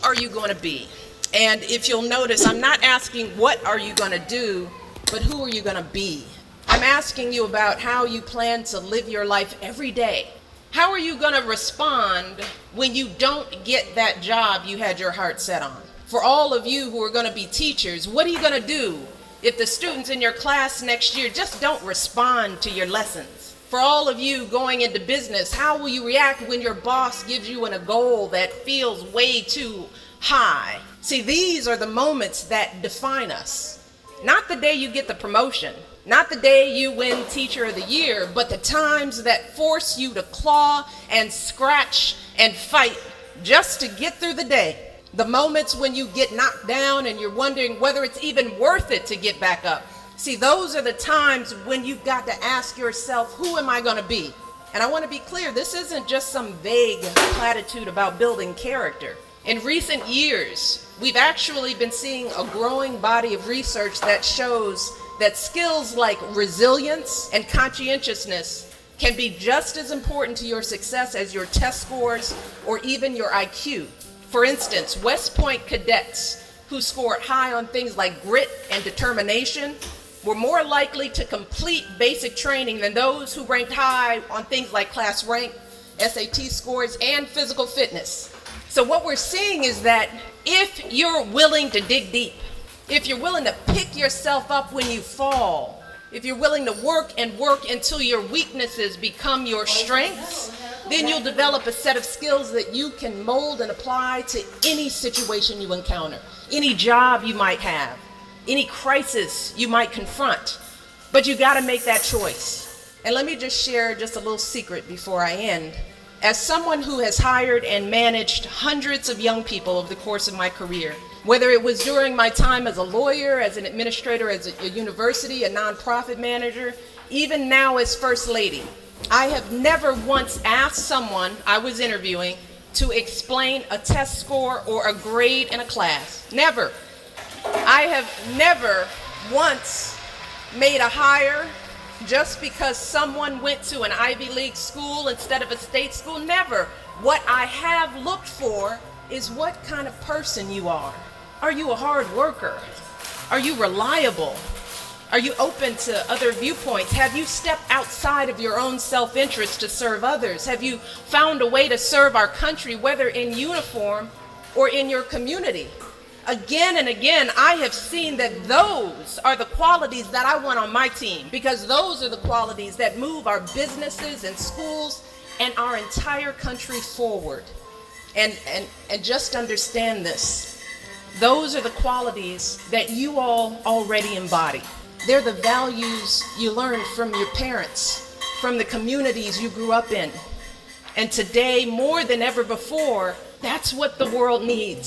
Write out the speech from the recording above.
are you going to be? And if you'll notice, I'm not asking what are you going to do, but who are you going to be? I'm asking you about how you plan to live your life every day. How are you going to respond when you don't get that job you had your heart set on? For all of you who are going to be teachers, what are you going to do if the students in your class next year just don't respond to your lessons? For all of you going into business, how will you react when your boss gives you a goal that feels way too high? See, these are the moments that define us. Not the day you get the promotion, not the day you win Teacher of the Year, but the times that force you to claw and scratch and fight just to get through the day. The moments when you get knocked down and you're wondering whether it's even worth it to get back up. See, those are the times when you've got to ask yourself, who am I going to be? And I want to be clear, this isn't just some vague platitude about building character. In recent years, we've actually been seeing a growing body of research that shows that skills like resilience and conscientiousness can be just as important to your success as your test scores or even your IQ. For instance, West Point cadets who scored high on things like grit and determination were more likely to complete basic training than those who ranked high on things like class rank, SAT scores, and physical fitness. So what we're seeing is that if you're willing to dig deep, if you're willing to pick yourself up when you fall, if you're willing to work and work until your weaknesses become your strengths, then you'll develop a set of skills that you can mold and apply to any situation you encounter, any job you might have, any crisis you might confront. But you got to make that choice. And let me just share just a little secret before I end. As someone who has hired and managed hundreds of young people over the course of my career, whether it was during my time as a lawyer, as an administrator, as a university, a nonprofit manager, even now as First Lady, I have never once asked someone I was interviewing to explain a test score or a grade in a class. Never. I have never once made a hire just because someone went to an Ivy League school instead of a state school. Never. What I have looked for is what kind of person you are. Are you a hard worker? Are you reliable? Are you open to other viewpoints? Have you stepped outside of your own self-interest to serve others? Have you found a way to serve our country, whether in uniform or in your community? Again and again, I have seen that those are the qualities that I want on my team, because those are the qualities that move our businesses and schools and our entire country forward. And just understand this. Those are the qualities that you all already embody. They're the values you learned from your parents, from the communities you grew up in. And today, more than ever before, that's what the world needs.